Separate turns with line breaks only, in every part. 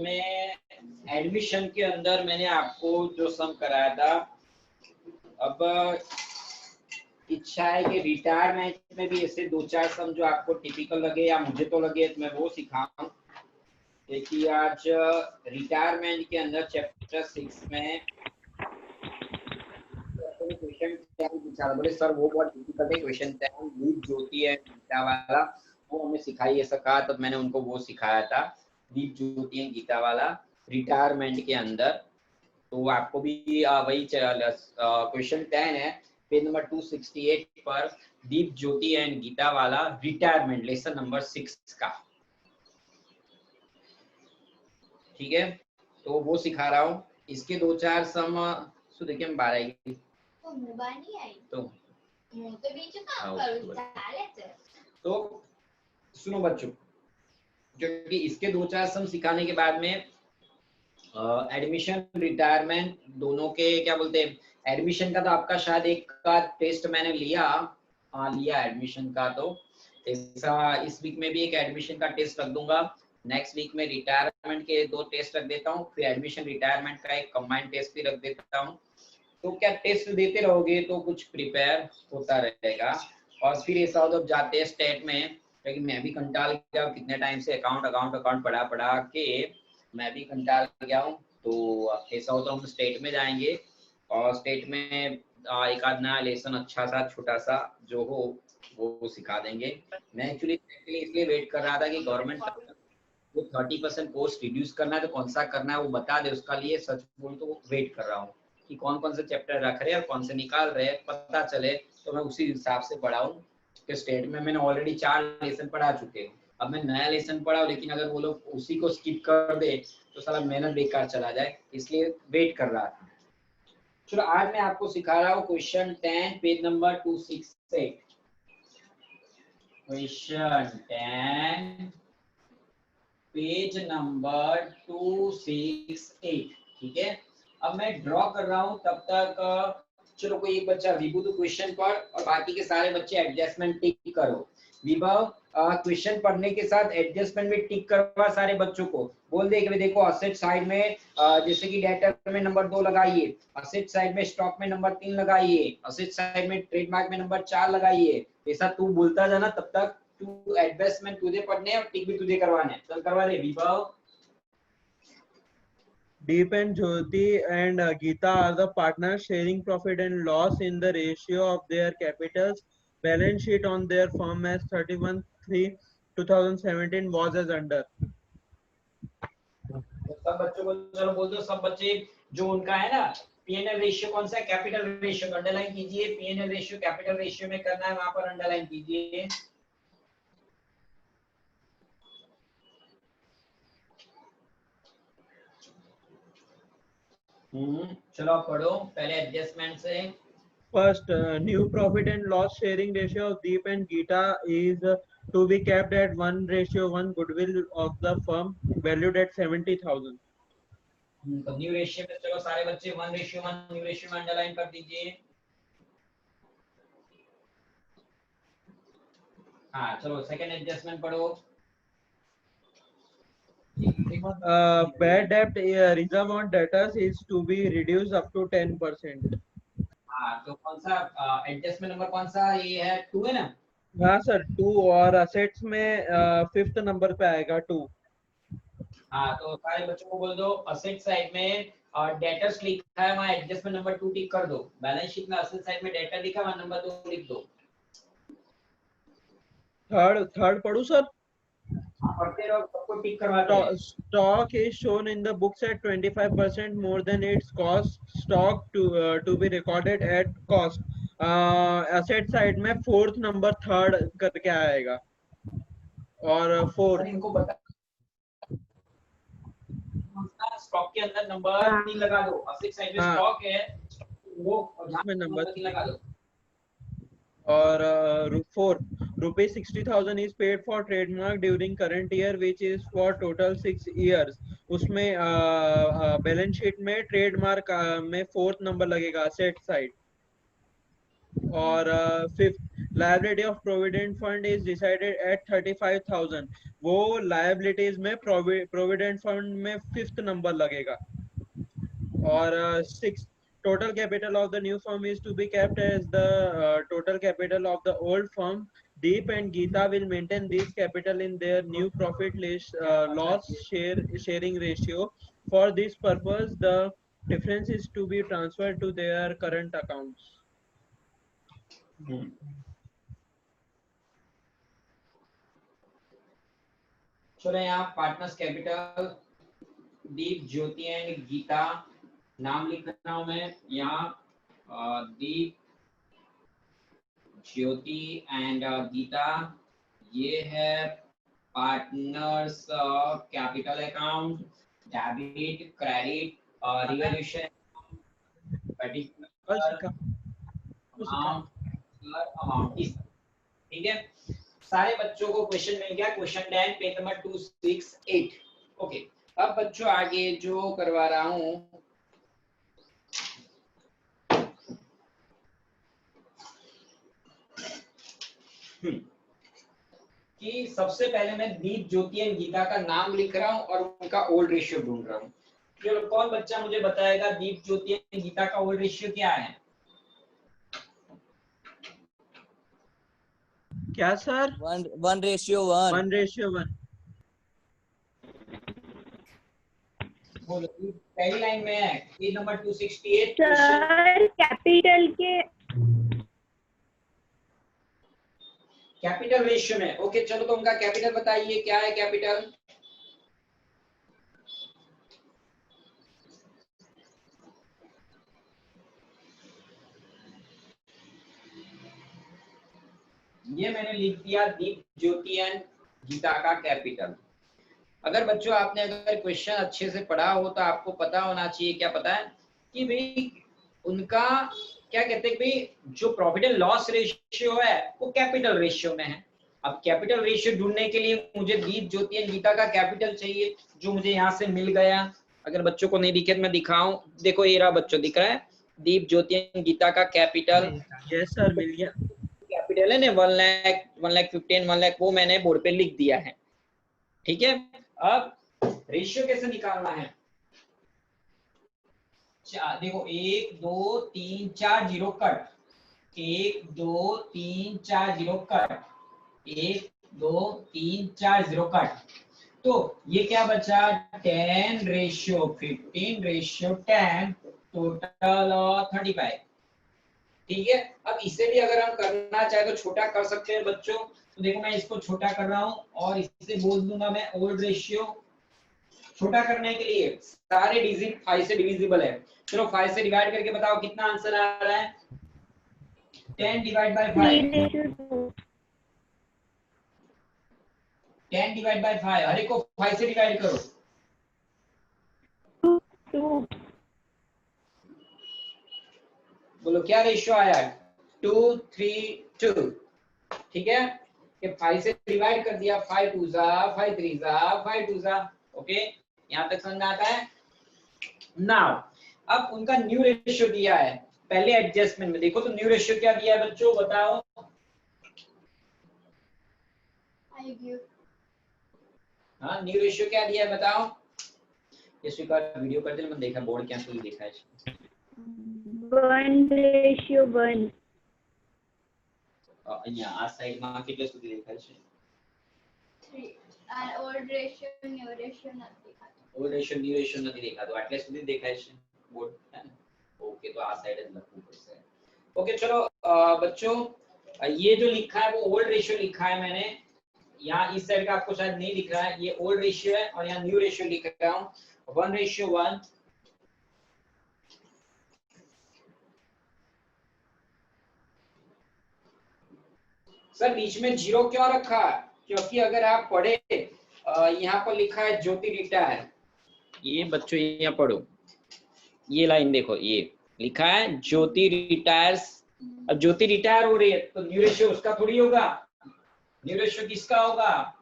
में एडमिशन के अंदर मैंने आपको जो सम कराया था, अब इच्छा है कि रिटायरमेंट में भी ऐसे 2-4 सम जो आपको टिपिकल लगे या मुझे तो लगे तो मैं वो सिखाऊं। देखिए आज रिटायरमेंट के अंदर चैप्टर 6 में क्वेश्चन 10 पूछा, बोले सर वो बहुत डिफिकल्ट है क्वेश्चन 10, दीप ज्योति है गीता वाला, वो हमें सिखाई ऐसा कहा, तब मैंने उनको वो सिखाया था दीप ज्योति है गीता वाला रिटायरमेंट के अंदर। तो आपको भी वही क्वेश्चन 10 है पेज नंबर 268 पर, दीप ज्योति एंड गीता वाला रिटायरमेंट लेसन नंबर 6 का, ठीक है। तो वो सिखा रहा हूँ। इसके 2-4 सम सो देखिए हम 12 आएगी तो सुनो बच्चों, क्योंकि इसके 2-4 सम सिखाने के बाद में एडमिशन रिटायरमेंट दोनों के क्या बोलते हैं, एडमिशन का तो आपका शायद एक का टेस्ट मैंने लिया एडमिशन का, तो ऐसा इस वीक में भी एक एडमिशन का टेस्ट रख दूंगा, नेक्स्ट वीक में रिटायरमेंट के 2 टेस्ट रख देता हूँ, फिर एडमिशन रिटायरमेंट का एक कंबाइंड टेस्ट भी रख देता हूँ। तो क्या टेस्ट देते रहोगे तो कुछ प्रिपेयर होता रहेगा। और फिर ऐसा हो जब जाते हैं स्टेट में, क्योंकि मैं भी कंटाल गया कितने टाइम से अकाउंट पढ़ा के मैं भी कंटाल गया हूँ। तो ऐसा हो तो हम स्टेट में जाएंगे और स्टेट में एक आध नया लेसन अच्छा सा छोटा सा जो हो वो सिखा देंगे। मैं एक्चुअली इसलिए वेट कर रहा था कि गवर्नमेंट वो 30% कोर्स रिड्यूस करना है तो कौन सा करना है वो बता दे, उसका लिए सच बोल तो वेट कर रहा हूँ कि कौन कौन से चैप्टर रख रहे हैं और कौन से निकाल रहे हैं, पता चले तो मैं उसी हिसाब से पढ़ाऊँ। कि स्टेट में मैंने ऑलरेडी 4 लेसन पढ़ा चुके हैं, अब मैं नया लेसन पढ़ा, लेकिन अगर वो लोग उसी को स्किप कर दे तो सारा मेहनत बेकार चला जाए, इसलिए वेट कर रहा था। चलो आज मैं आपको सिखा रहा हूँ question 10 page number 268, question 10 page number 268, ठीक है। अब मैं ड्रॉ कर रहा हूं तब तक चलो कोई एक बच्चा विभू तो क्वेश्चन पढ़ और बाकी के सारे बच्चे एडजस्टमेंट टिक करो। विभव क्वेश्चन पढ़ने के साथ एडजस्टमेंट में टिक करवा सारे बच्चों को, बोल दे कि देखो असेट साइड में जैसे कि डेटर में नंबर 2 लगाइए, असेट साइड में स्टॉक में नंबर 3 लगाइए, असेट साइड में ट्रेडमार्क में नंबर 4 लगाइए। ऐसा तू बोलता जाना, तब तक तू एडजस्टमेंट तुझे पढ़ने और टिक भी तुझे करवाने। चल करवा दे विभव।
Deep and Jyoti and Geeta are the partners sharing profit and loss in the ratio of their capitals. Balance sheet on their firm as 31/3/2017 was as under.
सब बच्चों को चलो बोल दो, सब बच्चे जो उनका है ना पीएनएल रेशियो कौन सा है, कैपिटल रेशियो अंडरलाइन कीजिए, पीएनएल रेशियो कैपिटल रेशियो में करना है, वहां पर अंडरलाइन कीजिए। चलो पढ़ो पहले एडजस्टमेंट से।
First, new profit and loss sharing ratio of Deep and Geeta is to be kept at 1:1 goodwill of the firm valued at 70,000.
तो न्यू रेशियो में चलो सारे बच्चे 1:1 न्यू रेशियो में अंडरलाइन कर दीजिए। हाँ चलो सेकंड एडजस्टमेंट पढ़ो।
Bad debt reserve on debtors is to be reduced up to 10%.
हाँ तो कौन सा एडजस्टमेंट नंबर कौन सा, ये है 2 है ना।
हाँ सर 2, और असेट्स में 5th नंबर पे आएगा 2।
हाँ तो सारे बच्चों को बोल दो असेट साइड में डेटर्स लिखा है वहाँ एडजस्टमेंट नंबर 2 टिक कर दो, बैलेंस शीट में असेट साइड में डेटर लिखा है वहाँ नंबर 2 लिख दो।
थर्ड पढ़ू सर।
पढ़ते रहो, सबको टिक करवाते हैं।
Stock is shown in the books at 25% more than its cost. Stock to be recorded at cost. Asset side में 4th नंबर 3rd करके आएगा और 4th
इनको बता स्टॉक के अंदर नंबर 3 लगा दो, असेट साइड में स्टॉक है वो और यहाँ पे नंबर 3 लगा दो।
और 4 rupees 60,000 is paid for trademark during current year which is for total 6 years. उसमें बैलेंस शीट में ट्रेडमार्क में 4th नंबर लगेगा असेट साइड। और fifth liability of provident fund is decided at 35,000, वो लायबिलिटीज में प्रोविडेंट फंड में fifth number लगेगा। और six total capital of the new firm is to be kept as the total capital of the old firm. Deep and Geeta will maintain this capital in their new profit loss sharing ratio. For this purpose, the difference is to be transferred to their current accounts.
चलो यहाँ partners capital Deep, Jyoti and Geeta, नाम लिख रहा हूं मैं यहाँ, दीप, Jyoti and Gita, ये है partners capital account, debit, credit, revolution, amount, ठीक है। सारे बच्चों को क्वेश्चन मिल गया, क्वेश्चन 10 पेज नंबर 268। ओके, अब बच्चों आगे जो करवा रहा हूं, कि सबसे पहले मैं दीप, ज्योति एंड गीता का नाम लिख रहा हूं और उनका ओल्ड रेशियो ढूंढ रहा हूं। चलो कौन बच्चा मुझे बताएगा दीप, ज्योति एंड गीता का ओल्ड रेशियो क्या है?
क्या सर?
1:1।
1:1।
बोलो, पहली लाइन में है पेज नंबर 268।
सर कैपिटल के
कैपिटल रेशियो में। ओके चलो, तो उनका कैपिटल बताइए, क्या है कैपिटल? ये मैंने लिख दिया दीप, ज्योति एंड गीता का कैपिटल। अगर बच्चों आपने अगर क्वेश्चन अच्छे से पढ़ा हो तो आपको पता होना चाहिए, क्या पता है कि भाई उनका क्या कहते हैं, भाई जो प्रॉफिट एंड लॉस रेशियो है वो कैपिटल रेशियो में है। अब कैपिटल रेशियो ढूंढने के लिए मुझे दीप, ज्योति एंड गीता का कैपिटल चाहिए, जो मुझे यहाँ से मिल गया। अगर बच्चों को नहीं दिखे तो मैं दिखाऊं, देखो ये रहा बच्चों, दिख रहा है दीप, ज्योति एंड गीता का कैपिटल।
यस सर, मिल गया।
कैपिटल है ना 1,15,000, 1,00,000 वो मैंने बोर्ड पे लिख दिया है, ठीक है। अब रेशियो कैसे निकालना है? देखो 1 2 3 4 zero cut, 1 2 3 4 zero cut, 1 2 3 4 zero cut. तो ये क्या बचा? 10:15:10, टोटल 35, ठीक है। अब इसे भी अगर हम करना चाहे तो छोटा कर सकते हैं बच्चों। तो देखो मैं इसको छोटा कर रहा हूं और इसे बोल दूंगा मैं ओल्ड रेशियो। छोटा करने के लिए सारे डिजिट 5 से डिविजिबल है। चलो 5 से डिवाइड करके बताओ कितना आंसर आ रहा है? 10 डिवाइड बाय 5। 10 डिवाइड बाय 5, हर एक को 5 से डिवाइड करो।
2।
बोलो क्या रेशियो आया? 2 3 2, ठीक है। कि 5 से डिवाइड कर दिया, 5 2 जा 5 3 जा 5 2 जा। ओके, यहां तक समझ आता है? नाउ अब उनका न्यू रेशियो दिया है पहले एडजस्टमेंट में। देखो तो न्यू रेशियो क्या दिया है बच्चों, बताओ। हाँ, न्यू रेशियो क्या दिया है बताओ। ये स्वीकार वीडियो कर दे, मैं देखा बोर्ड कैंसिल देखा है
1:1।
અહીંયા આ સાઈડમાં કેટલે સુધી દેખાય છે?
3 and old ratio new ratio નથી દેખાતો.
ઓલ્ડ રેશિયો ન્યू રેશિયો નથી દેખાતો, આટલે સુધી દેખાય છે બોર્ડ, है ना? ओके, तो आ साइड જ લખવું પડશે। ओके चलो बच्चों, ये जो लिखा है वो ओल्ड रेशियो लिखा है मैंने। यहाँ इस साइड का आपको शायद नहीं दिख रहा है, ये ओल्ड रेशियो है और यहाँ न्यू रेशियो लिख रहा हूँ 1:1। सर बीच में जीरो क्यों रखा? क्योंकि अगर आप पढ़े, यहाँ पर लिखा है ज्योति रिटायर। ये बच्चों यहाँ पढ़ो, ये लाइन देखो, ये लिखा है ज्योति रिटायर्स। अब ज्योति रिटायर हो रही है तो न्यू रेशियो उसका थोड़ी होगा, न्यू रेशियो किसका होगा?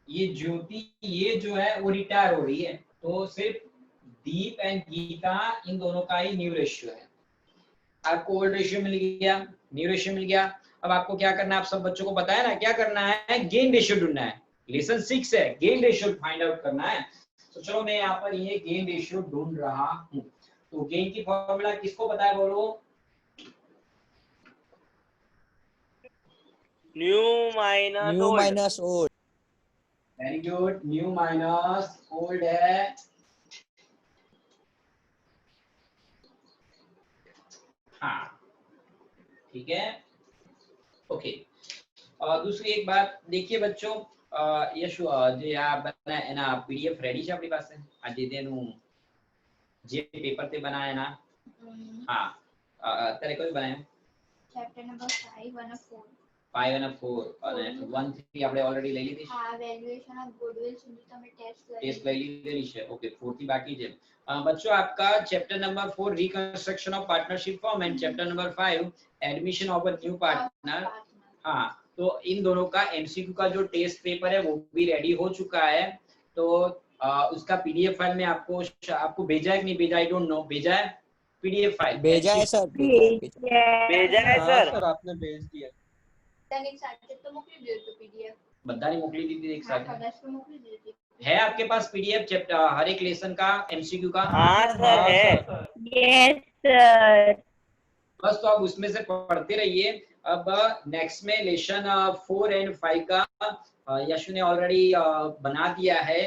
ये ज्योति, ये जो है वो रिटायर हो रही है, तो सिर्फ दीप एंड गीता इन दोनों का ही न्यू रेशियो है। आपको ओल्ड रेशियो मिल गया, न्यू रेशियो मिल गया। अब आपको क्या करना है, आप सब बच्चों को बताया ना क्या करना है, गेन रेशियो ढूंढना है। लेसन 6 है, गेन रेशियो फाइंड आउट करना है। तो चलो मैं यहाँ पर ये गेन रेशियो ढूंढ रहा हूँ। तो गेन की फॉर्मूला किसको पता है बोलो?
New minus old.
Very good, new minus old है। हाँ ठीक है, ओके। और दूसरी एक बात देखिए बच्चों, यशु जे आ बना एना पीडीएफ रेडी છે આપણી પાસે આ જે તેનું જે પેપર તે બનાયા ના? હા અત્યારે કયું બનાવ્યું?
ચેપ્ટર નંબર 5 અને 4.
5 અને 4 અને 1 3 આપણે ઓલરેડી લઈ લીધી છે।
હા વેલ્યુએશન ઓફ ગુડવિલ સુધી તમે
ટેસ્ટ લઈ લીધેલી છે, ઓકે। 4 થી બાકી છે। बच्चों आपका chapter number 4 reconstruction of partnership form and chapter number 5 admission of a new partner. हाँ तो इन दोनों का एमसीक्यू का जो टेस्ट पेपर है वो भी रेडी हो चुका है। तो उसका पीडीएफ फाइल में आपको भेजा है कि नहीं भेजा, आई डोंट नो, भेजा है पीडीएफ फाइल?
भेजा है सर, भेजा है
हाँ
सर।
सर आपने भेज दिया।
તને સાથે તો મોકલી દે તો પીડીએફ
બધાની મોકલી દીધી એક
હા
સાથે?
કદાચ તો મોકલી દીધી
है आपके पास पीडीएफ चैप्टर हर एक लेसन का एमसीक्यू का?
हाँ सर है।
Yes, sir.
बस तो आप उसमें से पढ़ते रहिए। अब नेक्स्ट में लेसन 4 एंड 5 का यशु ने ऑलरेडी बना दिया है।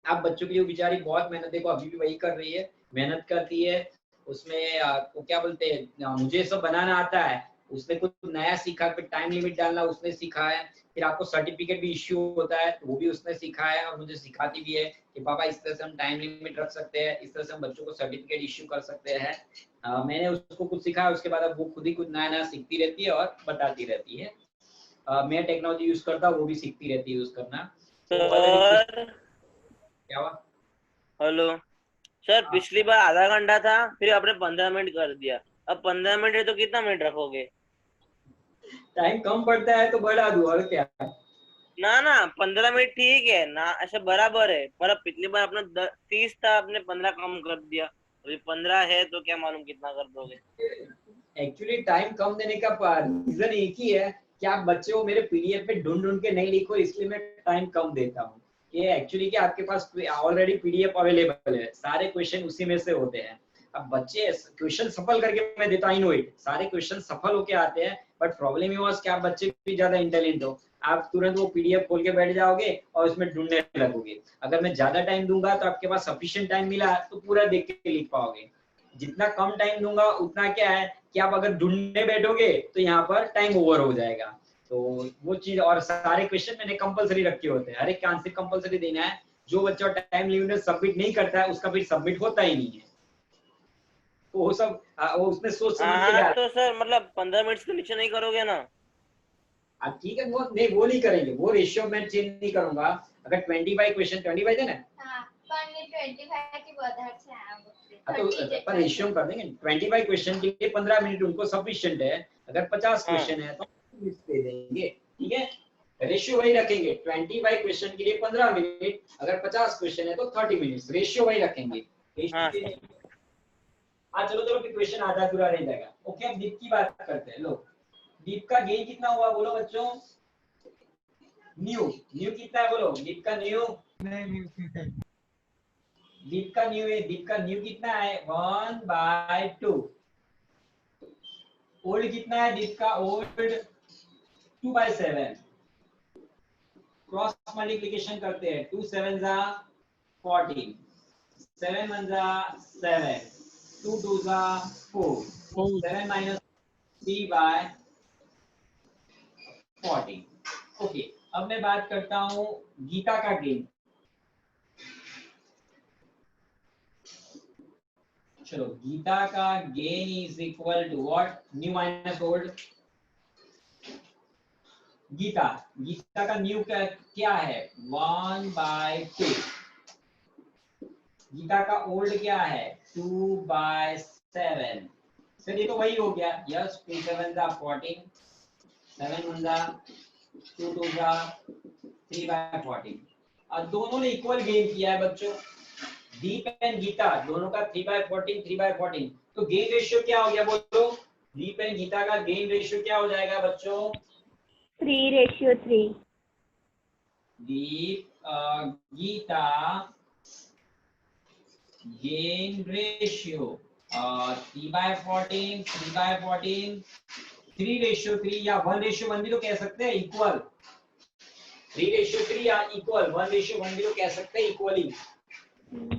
आप बच्चों के लिए बेचारी बहुत मेहनत, देखो अभी भी वही कर रही है, मेहनत करती है। उसमें वो क्या बोलते हैं, मुझे सब बनाना आता है, उसने कुछ नया सीखा, फिर टाइम लिमिट डालना उसने सीखा है, फिर आपको सर्टिफिकेट भी इश्यू होता है तो वो भी उसने सीखा है और मुझे सिखाती भी है कि पापा इस तरह से हम टाइम लिमिट रख सकते हैं, इस तरह से हम बच्चों को सर्टिफिकेट इश्यू कर सकते हैं। मैंने उसको कुछ सिखाया, उसके बाद अब वो खुद ही कुछ नया नया सीखती रहती है और बताती रहती है। मैं टेक्नोलॉजी यूज करता हूँ, वो भी सीखती रहती है यूज करना।
सर
क्या हुआ?
हेलो सर, पिछली बार आधा घंटा था, फिर आपने 15 मिनट कर दिया। अब 15 मिनट है तो कितना मिनट रखोगे?
टाइम कम पड़ता है तो बढ़ा दूं और क्या।
ना ना 15 मिनट ठीक है ना, ऐसा बराबर है। मतलब पिछली बार आपने 30 था, आपने 15 कम कर दिया, अभी 15 है तो क्या मालूम कितना कर दोगे।
एक्चुअली टाइम कम देने का रीजन एक ही है कि आप बच्चे को मेरे पीडीएफ पे ढूंढ ढूंढ के नहीं लिखो, इसलिए मैं टाइम कम देता हूँ। ये एक्चुअली कि आपके पास ऑलरेडी पीडीएफ अवेलेबल है, सारे क्वेश्चन उसी में से होते हैं। अब बच्चे क्वेश्चन सफल करके मैं देता, आई नो इट, सारे क्वेश्चन सफल होके आते हैं, बट प्रॉब्लम ये कि आप बच्चे भी ज्यादा इंटेलिजेंट हो, आप तुरंत वो पीडीएफ खोल के बैठ जाओगे और उसमें ढूंढने लगोगे। अगर मैं ज्यादा टाइम दूंगा तो आपके पास सफिशिएंट टाइम मिला तो पूरा देख के लिख पाओगे। जितना कम टाइम दूंगा उतना क्या है कि आप अगर ढूंढने बैठोगे तो यहाँ पर टाइम ओवर हो जाएगा। तो वो चीज, और सारे क्वेश्चन मैंने कंपलसरी रखे होते हैं, हर एक का आंसर कंपलसरी देना है। जो बच्चा टाइम लिमिट सबमिट नहीं करता है उसका फिर सबमिट होता ही नहीं है। तो वो सब वो उसमें सोच समझ के डाल।
तो सर मतलब 15 मिनट से नीचे नहीं करोगे ना?
अब ठीक है, वो नहीं करेंगे, वो रेशियो मैं चेंज नहीं करूंगा। अगर 25 क्वेश्चन 25 है ना,
હા પણ એ 25 થી વધારે છે આ વખતે
तो पर रेशियो कर देंगे। 25 क्वेश्चन के लिए 15 मिनट उनको सफिशिएंट है। अगर 50 क्वेश्चन है तो दे देंगे, ठीक है। रेशियो वही रखेंगे, 25 क्वेश्चन के लिए 15 मिनट, अगर 50 क्वेश्चन है तो 30 मिनट, रेशियो वही रखेंगे। हाँ चलो फिर क्वेश्चन आधा पूरा रह जाएगा। ओके, अब दीप की बात करते हैं। लो दीप का गेन कितना हुआ बोलो बच्चों? न्यू कितना है बोलो? दीप का न्यू है, दीप का न्यू कितना है? 1/2। ओल्ड कितना है दीप का? ओल्ड 2/7। क्रॉस मल्टीप्लिकेशन करते हैं, 2 7 जा 14, 7 1 जा 7, 2 2 जा 4, 7 minus 3/14। ओके, अब मैं बात करता हूँ गीता का गेन। चलो गीता का gain is equal to what? New minus old. Geeta का न्यू क्या है? 1/2। गीता का ओल्ड क्या है? 2/7। सर ये तो वही हो गया। यस, 2 7 जा 14, 7 1 जा 2 2 जा 3/14। और दोनों ने इक्वल गेन किया है बच्चों, दीप एंड गीता दोनों का 3/14 3/14। तो गेन रेशियो क्या हो गया बोलो? दीप एंड गीता का गेन रेशियो क्या हो जाएगा बच्चों?
3:3.
दीप गीता गेन रेशियो 3/14 3/14 3:3 या 1:1 भी तो कह सकते हैं, इक्वल 3:3 या इक्वल 1:1 भी तो कह सकते हैं, इक्वली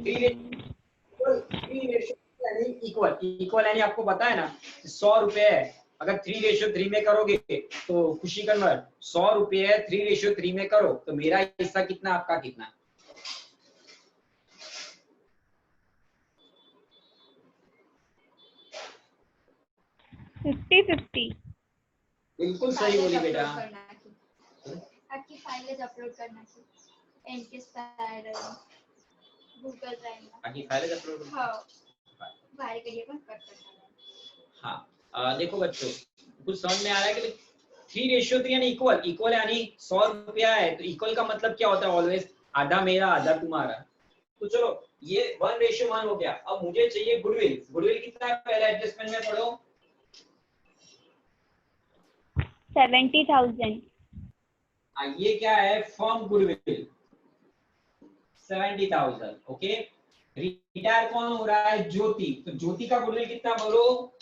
3 यानी इक्वल इक्वल यानी आपको पता है ना 100 रुपए है, अगर 3:3 में करोगे तो खुशी कन्वर्ट 100 रुपए है 3:3 में करो तो मेरा हिस्सा कितना आपका कितना? बिल्कुल सही बोली बेटा।
आपकी फाइलें अपलोड करना चाहिए एनके स्टाइल गूगल ड्राइव में
बाकी फाइलें अपलोड
हाँ बाहर के लिए कौन कर सकता है।
हाँ देखो बच्चों कुछ समझ में आ रहा है कि 3:3 यानी इक्वल इक्वल यानी 100 रुपया है तो इक्वल का मतलब क्या होता है? ऑलवेज आधा मेरा आधा तुम्हारा। तो चलो ये 1:1 हो गया। अब मुझे चाहिए गुडविल। गुडविल कितना है पहले एडजस्टमेंट में पढ़ो?
70,000.
ये क्या है? Firm goodwill 70,000। ओके रिटायर कौन हो रहा है? ज्योति। तो ज्योति का गुडविल कितना बोलो?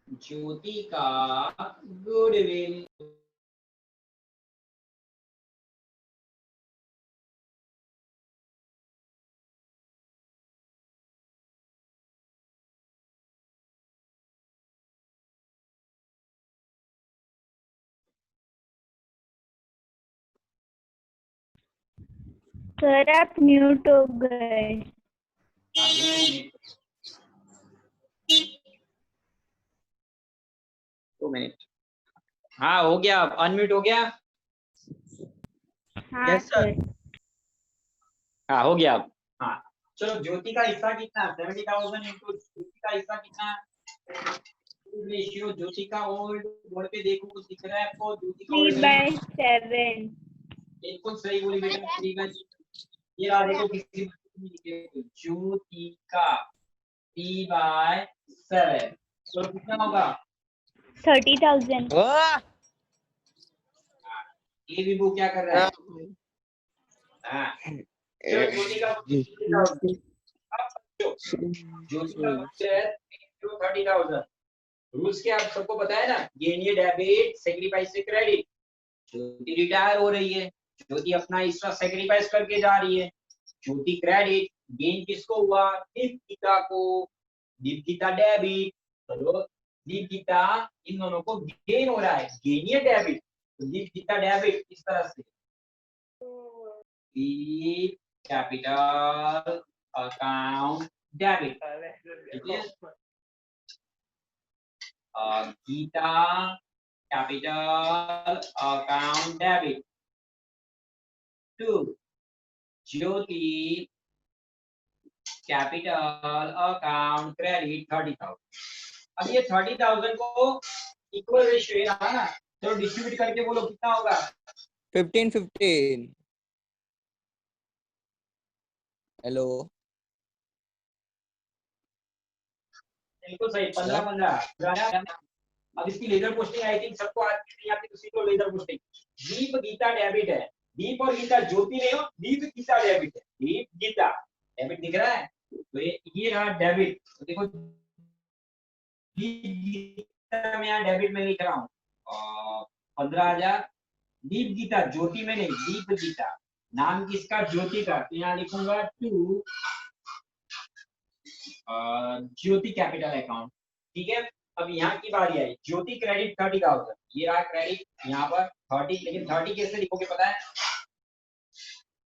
ज्योति का गुडविल
सर आप म्यूट हो गए.
2 मिनट। हाँ हो गया, अनम्यूट हो गया।
हाँ
Yes, sir.
सर.
हाँ हो गया। हाँ चलो ज्योति का हिस्सा कितना? 70,000 इंटू ज्योति का हिस्सा कितना? रेशियो ज्योति का ओल्ड बोर्ड पे देखो कुछ दिख रहा है आपको? ज्योति का old
3/7.
बिल्कुल सही बोली बेटा। 3 ये रहा देखो किसी ज्योति का 3/7 तो कितना होगा?
30,000.
ये विभू क्या कर रहा है? हाँ चलो ज्योति का ज्योति का 30,000 रूल्स के आप सबको पता है ना? गेन ये डेबिट सैक्रिफाइस से क्रेडिट। ज्योति रिटायर हो रही है, ज्योति अपना हिस्सा सैक्रिफाइस करके जा रही है। ज्योति क्रेडिट, गेन किसको हुआ? दीपगीता को। दीपगीता डेबिट, तो दीपगीता इन दोनों को गेन हो रहा है, गेन ये डेबिट तो दीपगीता डेबिट इस तरह से दीप कैपिटल अकाउंट डेबिट, ठीक है? Geeta capital account debit to Jyoti capital account credit 30,000। अब ये 30,000 को इक्वल रेशियो है ना, तो डिस्ट्रीब्यूट करके बोलो कितना होगा?
15-15. हेलो
बिल्कुल सही 15-15। अब इसकी लेजर पोस्टिंग आई थिंक सबको आती है, किसी को लेजर पोस्टिंग। दीप गीता डेबिट है, दीप और गीता ज्योति नहीं हो, दीप गीता डेबिट है। दीप गीता डेबिट दिख रहा है तो ये रहा डेबिट। तो देखो दीप गीता में यहाँ डेबिट में लिख रहा हूँ 15,000। दीप गीता ज्योति में नहीं, दीप गीता नाम किसका? ज्योति का। तो यहाँ लिखूंगा टू ज्योति कैपिटल अकाउंट, ठीक है? अब यहाँ की बारी आई, ज्योति क्रेडिट 30,000। ये रहा क्रेडिट यहाँ पर 30, लेकिन 30 कैसे लिखोगे पता है?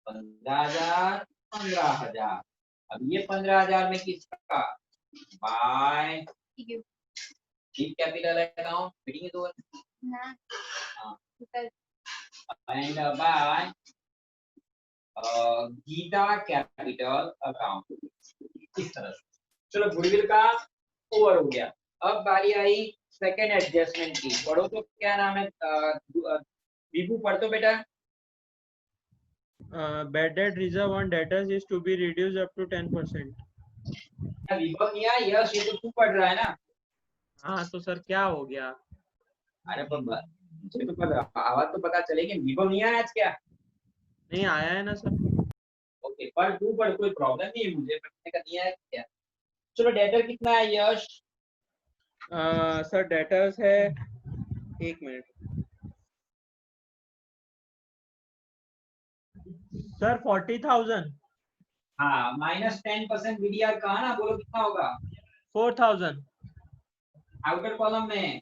15,000 15,000। अब ये 15,000 में किसका? By Deep capital account fitting है तो
ना
and by Geeta capital account इस तरह से। चलो गुडविल का ओवर हो गया। अब बारी आई सेकंड एडजस्टमेंट की। पढ़ो तो क्या नाम है? विभू पढ़ तो बेटा।
Bad debt reserve on debtors is to be reduced up to 10%.
विभव नहीं है, यश ये तो तू पढ़ रहा है ना।
हाँ तो सर क्या हो गया?
अरे पर मुझे तो पता, आवाज तो पता चलेगी। विभव नहीं आया आज क्या?
नहीं आया है ना सर।
ओके, पर तू पढ़, कोई प्रॉब्लम नहीं है, मुझे पढ़ने का नहीं आया क्या। चलो डेटर कितना है यश?
सर डेटर्स है, एक मिनट सर, 40,000।
हाँ, -10% वीडीआर कहा ना, बोलो कितना होगा?
4,000।
आउटर कॉलम में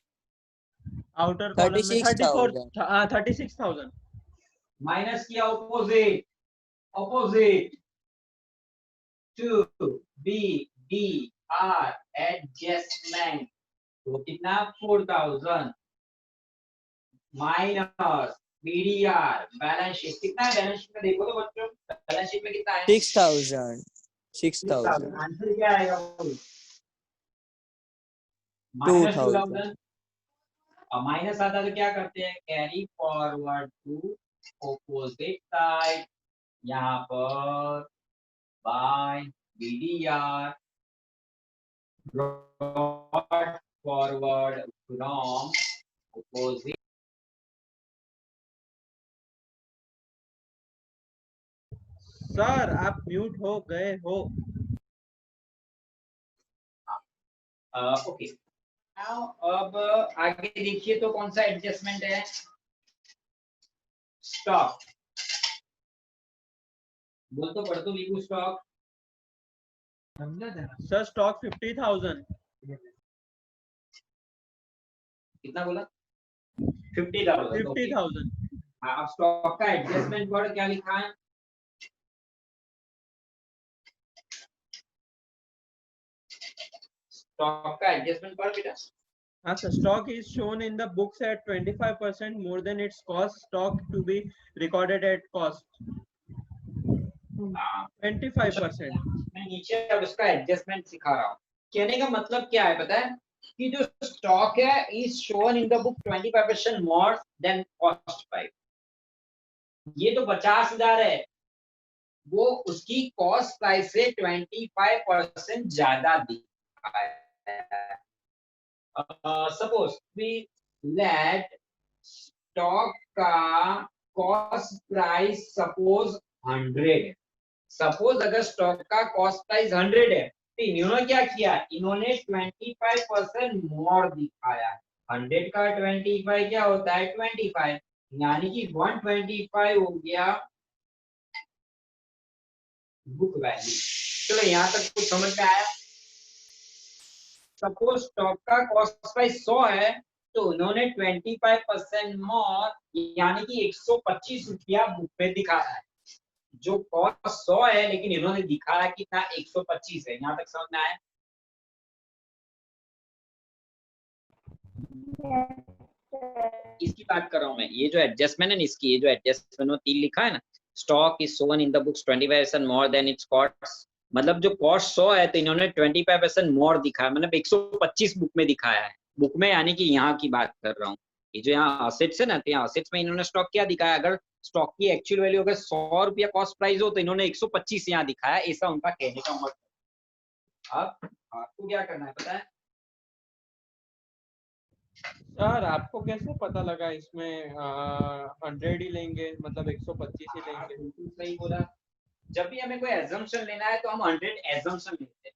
आउटर कॉलम में
36,000।
36,000।
माइनस किया opposite, opposite to B D R adjustment, तो कितना 4,000 माइनस बीडीआर बैलेंस शीट। कितना है बैलेंस शीट में? देखो तो बच्चों, बैलेंस शीट में कितना है?
6,000। 6,000।
आंसर क्या आएगा? माइनस 2,000। और माइनस आता तो क्या करते हैं? Carry forward to opposite side, यहाँ पर by BDR brought forward from opposite.
Sir आप म्यूट हो गए हो।
ओके, अब आगे देखिए तो कौन सा एडजस्टमेंट है? स्टॉक। बोल तो, पढ़ तो लिखो स्टॉक।
Sir stock 50,000।
कितना बोला? 50,000।
50,000।
हाँ, अब स्टॉक का एडजस्टमेंट वर्ड क्या लिखा है? स्टॉक का एडजस्टमेंट वर्ड बेटा।
हाँ sir, stock is shown in the books at 25% more than its cost. Stock to be recorded at cost. 25%।
मैं नीचे अब उसका एडजस्टमेंट सिखा रहा हूँ। कहने का मतलब क्या है पता है? कि जो स्टॉक है is shown in the book 25% more then cost price. ये तो 50,000 है, वो उसकी कॉस्ट प्राइस से 25% ज्यादा दिखा है। सपोज वी लेट स्टॉक का कॉस्ट प्राइस सपोज 100 है। सपोज अगर स्टॉक का कॉस्ट प्राइस 100 है तो इन्होंने क्या किया? इन्होंने 25% मोर दिखाया। 100 का 25 क्या होता है? 25, यानी कि 125 हो गया बुक वैल्यू। चलो यहाँ तक कुछ समझ में आया? सपोज स्टॉक का कॉस्ट प्राइस 100 है तो उन्होंने 25% मोर यानी कि 125 रुपया बुक में दिखाया है। जो कॉस्ट 100 है लेकिन इन्होंने दिखाया कितना? 125 है। यहाँ तक समझ में आया? इसकी बात कर रहा हूँ मैं। ये जो एडजस्टमेंट है इसकी, ये जो एडजस्टमेंट में 3 लिखा है ना, stock is shown in the books 25% more than its cost, मतलब जो कॉस्ट 100 है तो इन्होंने 25% मोर दिखाया, मतलब 125 बुक में दिखाया है। बुक में यानी कि यहाँ की बात कर रहा हूँ। ये जो यहाँ असेट्स है ना, तो यहाँ असेट्स में इन्होंने स्टॉक क्या दिखाया? अगर स्टॉक की एक्चुअल वैल्यू अगर 100 रुपया कॉस्ट प्राइस हो तो इन्होंने 125 यहाँ दिखाया, ऐसा उनका कहने का मतलब। अब आपको क्या करना है पता है?
सर आपको कैसे पता लगा इसमें 100 ही लेंगे, मतलब 125 ही लेंगे?
बिल्कुल सही बोला। जब भी हमें कोई एजम्पशन लेना है तो हम 100 एजम्पशन लेते हैं।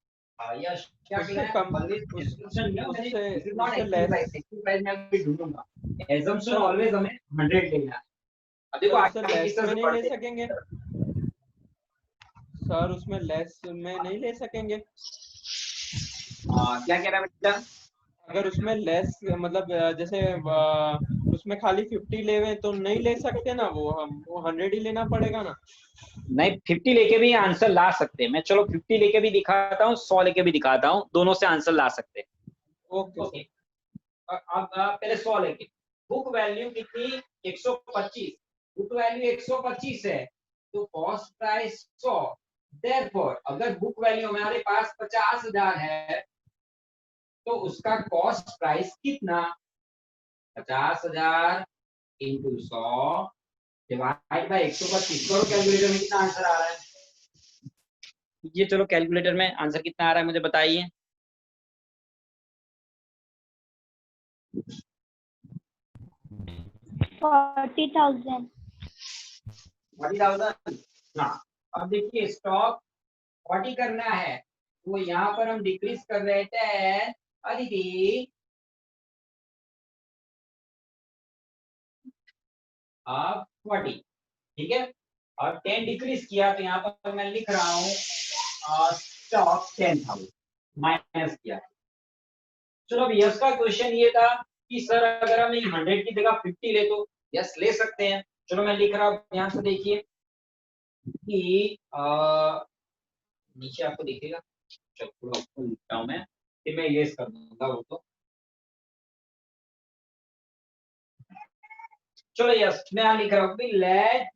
यस, क्या
उससे
किया?
कम,
ऑलवेज एजम्पशन लिया।
उससे
दिस इज नॉट
उससे
actual price,
less,
actual price मैं अभी ढूंढूंगा। एजम्पशन ऑलवेज हमें 100 लेना है। अब देखो
उससे
आगे
लेस
किस तरह
में
से
नहीं ले
पढ़ते हैं।
सकेंगे सर, उसमें लेस में नहीं ले सकेंगे।
क्या कह रहा है बेटा?
अगर उसमें लेस मतलब जैसे उसमें खाली 50 लेवे तो नहीं ले सकते ना, वो हम वो 100 ही लेना पड़ेगा ना।
नहीं, 50 लेके भी आंसर ला सकते हैं। मैं चलो 50 लेके भी दिखाता हूँ, 100 लेके भी दिखाता हूँ, दोनों से आंसर ला सकते हैं।
ओके।
अब पहले 100 लेके, बुक वैल्यू कितनी? 125। बुक वैल्यू 125 है तो कॉस्ट प्राइस 100। देयरफॉर अगर बुक वैल्यू हमारे पास 50,000 है तो उसका कॉस्ट प्राइस कितना? 50,000 इंटू 100 डिवाइड बाय 125। करो कैलकुलेटर में कितना आंसर आ रहा है? ये चलो कैलकुलेटर में आंसर कितना आ रहा है मुझे बताइए।
$40,000.
40,000। हाँ, अब देखिए स्टॉक 40 करना है तो यहाँ पर हम डिक्रीज कर रहे थे अदिति 40, ठीक है, और 10 डिक्रीज किया तो यहाँ पर मैं लिख रहा हूँ स्टॉक 10,000 माइनस किया। चलो अब यस का क्वेश्चन ये था कि सर अगर हम 100 की जगह 50 ले तो यस ले सकते हैं। चलो मैं लिख रहा हूँ यहाँ से, देखिए कि नीचे आपको दिखेगा, चलो थोड़ा ऊपर लिखता हूँ मैं, फिर मैं यस कर दूंगा वो तो। चलो यस मैं यहाँ लिख रहा हूँ कि लेट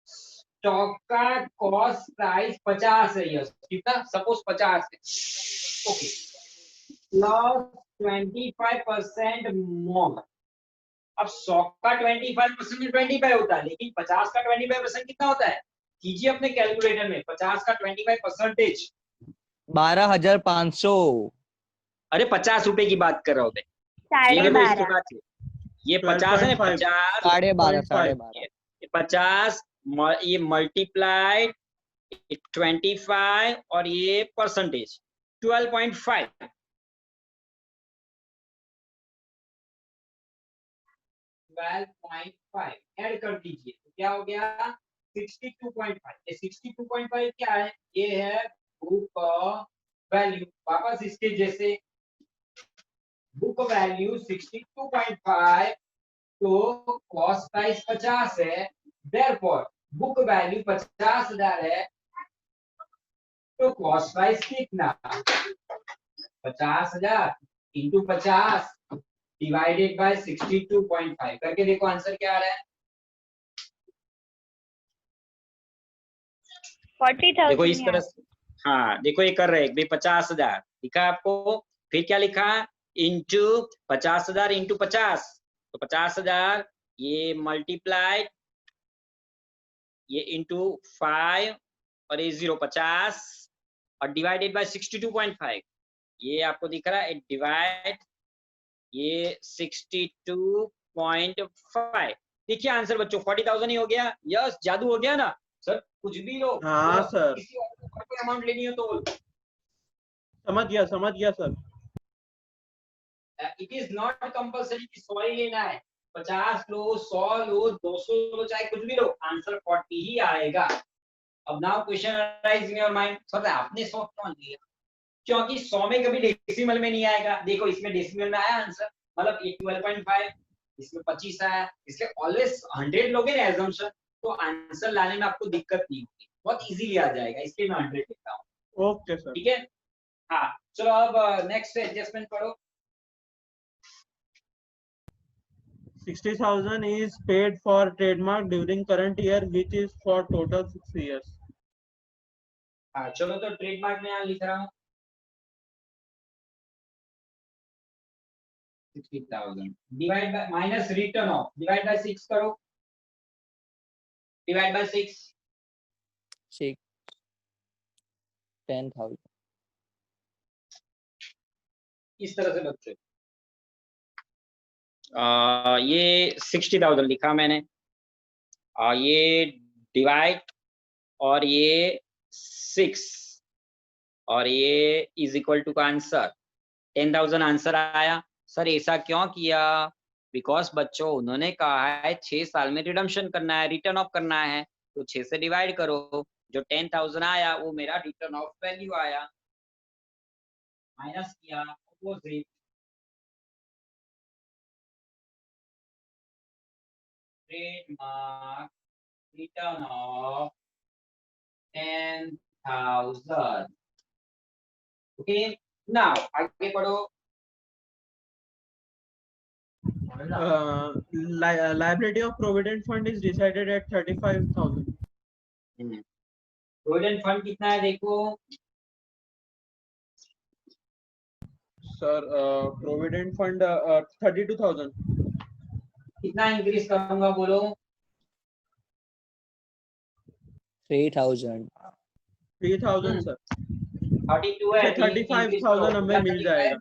स्टॉक का कॉस्ट प्राइस 50 है, यस कितना, सपोज 50 है, ओके, प्लस 25% मोर। अब 100 का 25% में 25 होता है, लेकिन 50 का 25% कितना होता है, कीजिए अपने कैलकुलेटर में 50 का 25%।
12,500।
अरे 50 रुपए की बात कर रहा हूँ मैं, ये देखो इसके
12.5.
बाद ये 50 है ना, 50
12.5
50 ये मल्टीप्लाइड 25 और ये परसेंटेज 12.5। 12.5 ऐड कर दीजिए तो क्या हो गया 62.5। ये 62.5 क्या है, ये है बुक वैल्यू, वापस इसके जैसे बुक वैल्यू 62.5 तो कॉस्ट प्राइस 50 है, देयरफॉर बुक वैल्यू 50,000 है तो कॉस्ट प्राइस कितना 50,000 इंटू 50 डिवाइडेड बाय 62.5 करके देखो आंसर क्या आ रहा है।
40,000.
देखो इस तरह से, हाँ देखो ये कर रहे हैं भाई 50,000 लिखा आपको, फिर क्या लिखा इंटू 50,000 इंटू 50 तो 50,000 ये मल्टीप्लाइड ये इंटू 5 और ये 0 और डिवाइडेड बाय 62.5 ये आपको दिख रहा है डिवाइड ये 62.5। देखिए आंसर बच्चों 40,000 ही हो गया। यस जादू हो गया ना सर, कुछ भी लो।
हाँ सर,
किसी और को अमाउंट लेनी हो तो
समझ गया sir.
It is not compulsory कि 100 ही लेना है, 50 लो 100 लो 200 लो चाहे कुछ भी लो, आंसर 40 ही आएगा। अब now question arise in your mind, sir आपने 100 क्यों लिया, क्योंकि 100 में कभी डेसिमल में नहीं आएगा। देखो इसमें डेसिमल में आया आंसर, मतलब ये 12.5 इसमें 25 आया, इसलिए ऑलवेज 100 लोगे ना एजम्पशन तो आंसर लाने में आपको दिक्कत नहीं होगी, बहुत इजीली आ जाएगा, इसलिए मैं 100 लिखता हूँ।
Okay sir.
ठीक है, हाँ चलो अब नेक्स्ट एडजस्टमेंट पढ़ो।
60,000 is paid for trademark during current year, which is for total 6 years.
हाँ चलो तो ट्रेडमार्क में यहाँ लिख रहा हूँ 60,000 divide by minus return of divide by 6 करो, डिवाइड बाय 6
10,000।
इस तरह से बच्चों ये 60,000 लिखा मैंने, ये डिवाइड और ये 6 और ये इज इक्वल टू का आंसर 10,000 आंसर आया। सर ऐसा क्यों किया, बिकॉज बच्चों उन्होंने कहा है 6 साल में रिडम्पशन करना है, रिटर्न ऑफ करना है, तो 6 से डिवाइड करो, जो 10,000 आया वो मेरा रिटर्न ऑफ वैल्यू आया, माइनस किया opposite trademark return of 10,000। Okay now आगे पढ़ो।
Liability of provident fund is decided at 35,000.
Provident fund कितना है देखो
सर, provident fund 32,000.
कितना इंक्रीज करूंगा बोलो
3,000।
3000 सर।
32 है,
35,000 हमें मिल जाएगा।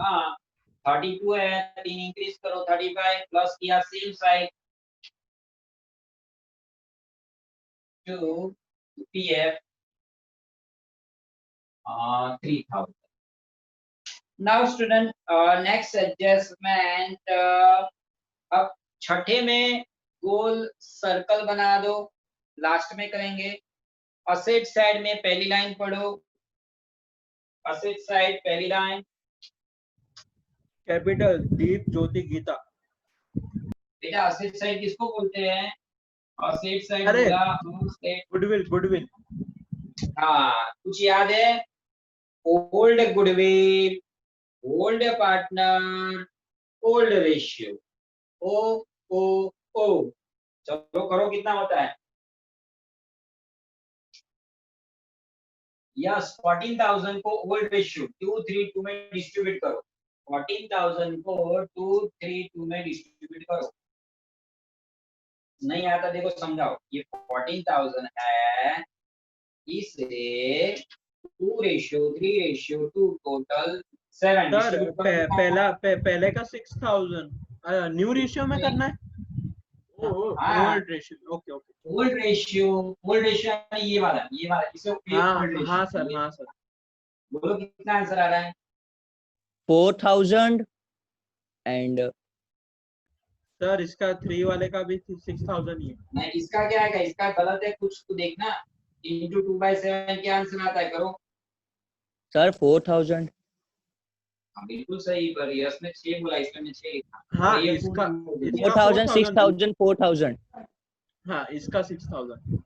हाँ 32 है, 3 इंक्रीज करो 35 प्लस किया same side to PF 3000. Now student next adjustment, अब छठे में गोल सर्कल बना दो, लास्ट में करेंगे। असेट साइड में पहली लाइन पढ़ो, असेट साइड पहली लाइन।
कैपिटल दीप ज्योति गीता।
बेटा असेट साइड किसको बोलते हैं? असेट साइड
अरे
बोला असेट,
गुडविल गुडविल।
हाँ कुछ याद है? Old goodwill, old partner, old ratio, ओ ओ ओ। चलो करो, कितना होता है? यस 14,000 को ओल्ड रेशियो 232 में डिस्ट्रीब्यूट करो, 14,000 को 232 में डिस्ट्रीब्यूट करो। नहीं आता देखो समझाओ, ये 14,000 है, इसे 2 रेशियो 3 रेशियो 2 टोटल 7
सर पहले का 6,000 न्यू रेशियो में करना है। Old ratio, okay okay.
Old ratio यानी ये वाला इसे
हाँ हाँ सर, हाँ सर।
बोलो कितना आंसर आ रहा है?
4,000 एंड
सर इसका 3 वाले का भी 6,000 ही है।
नहीं इसका क्या है, इसका गलत है कुछ तो देखना। इंटू 2/7 क्या आंसर आता है? करो
सर 4,000।
हाँ बिल्कुल सही, पर यस ने 6 बोला, इसमें ने 6 लिखा।
हाँ
ये
इसका
4,000 6,000 4,000।
हाँ इसका 6,000।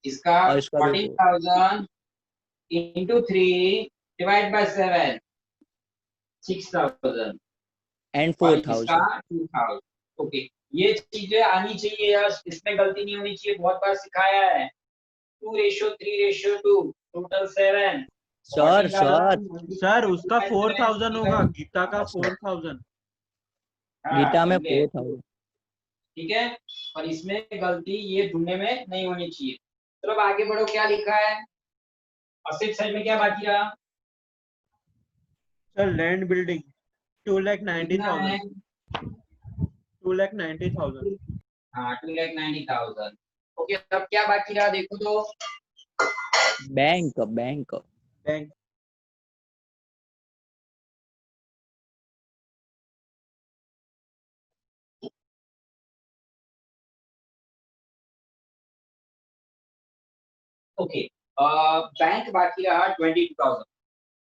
इसका
और इसका भी
14,000 इंटू 3 डिवाइड बाय 7 6,000
एंड
और
4,000।
इसका 2,000। ओके ये चीजें आनी चाहिए यार, इसमें गलती नहीं होनी चाहिए, बहुत बार सिखाया है। 2 रेशियो 3 रेशियो 2 टोटल 7।
सर उसका 4,000 होगा, गीता का 4,000।
गीता में 4,000।
ठीक है, और इसमें गलती ये ढूंढने में नहीं होनी चाहिए। चलो अब आगे बढ़ो, क्या लिखा है? असेट साइड में क्या बाकी रहा?
Sir land building 2,90,000। 2,90,000।
हाँ 2,90,000। ओके अब क्या बाकी रहा देखो तो।
बैंक
बैंक
ओके बैंक बाकी रहा 22,000।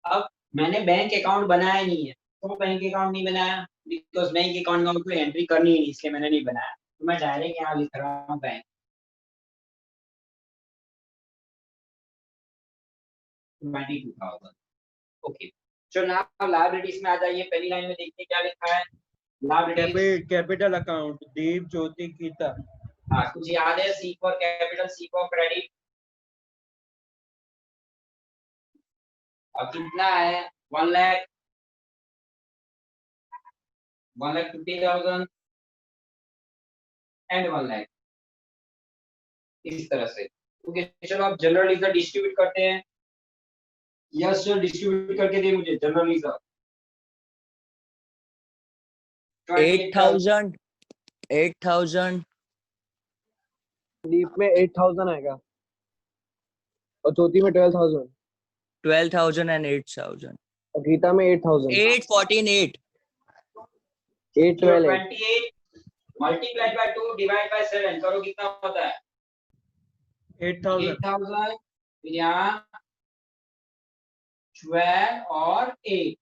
अब मैंने बैंक अकाउंट बनाया नहीं है, तो बैंक अकाउंट नहीं बनाया बिकॉज बैंक अकाउंट में कोई एंट्री करनी है, इसलिए मैंने नहीं बनाया, तो मैं डायरेक्ट यहाँ लिख रहा हूँ बैंक 22,000। ओके चलो नाउ लायबिलिटीज में आ जाइए, पहली लाइन में देखिए क्या लिखा है। Liabilities
capital account Deep Jyoti Geeta.
हाँ कुछ याद है? C for capital, C for credit, और कितना है? 1 लाख 1,50,000 एंड 1 लाख, इस तरह से। ओके चलो अब जनरल रिजर्व डिस्ट्रीब्यूट करते हैं। यस सर डिस्ट्रीब्यूट करके दे मुझे जनरल रिजर्व।
8,000 8,000
दीप में 8,000 आएगा और ज्योति में 12,000
12,000 एंड 8,000
और गीता में 8,000।
848
812
28 मल्टीप्लाइड बाय 2 डिवाइड बाय 7 करो, कितना होता है?
8,000।
8,000 फिर यहाँ 12 और 8।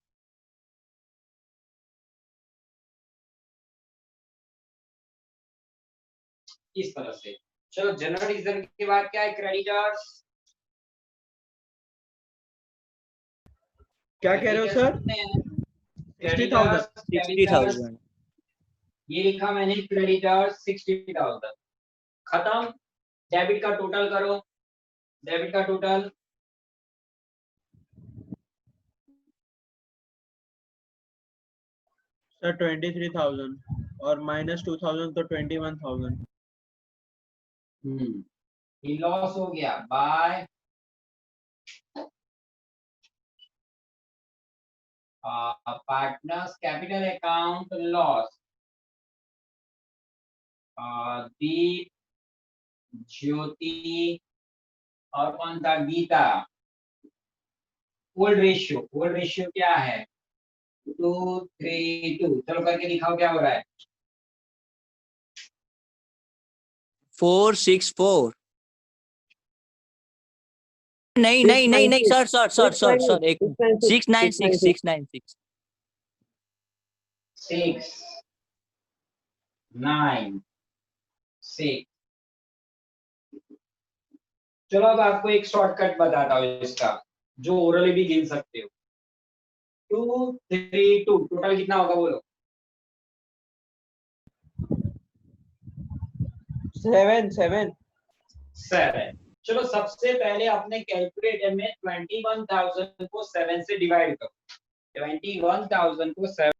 इस तरह से। चलो जनरल रिजर्व के बाद क्या है? क्रेडिटर्स।
क्या कह रहे हो सर? 60,000।
60,000
ये लिखा मैंने क्रेडिटर्स 60,000। खत्म। डेबिट का टोटल करो, डेबिट का टोटल
सर 23,000 और माइनस 2,000 तो 21,000।
लॉस हो गया by partners capital account loss, Deep, Jyoti और कौन था, गीता। ओल्ड रेशियो क्या है, 2:3:2। चलो करके दिखाओ क्या हो रहा है।
4:6:4। नहीं नहीं नहीं नहीं sir sir sir sir sir एक 696 696
6 9 6। चलो अब आपको एक शॉर्टकट बताता हूँ इसका, जो ओरली भी गिन सकते हो। 2:3:2 टोटल कितना होगा बोलो।
7
चलो सबसे पहले अपने कैलकुलेटर में 21,000 को 7 से डिवाइड करो। 21,000 को 7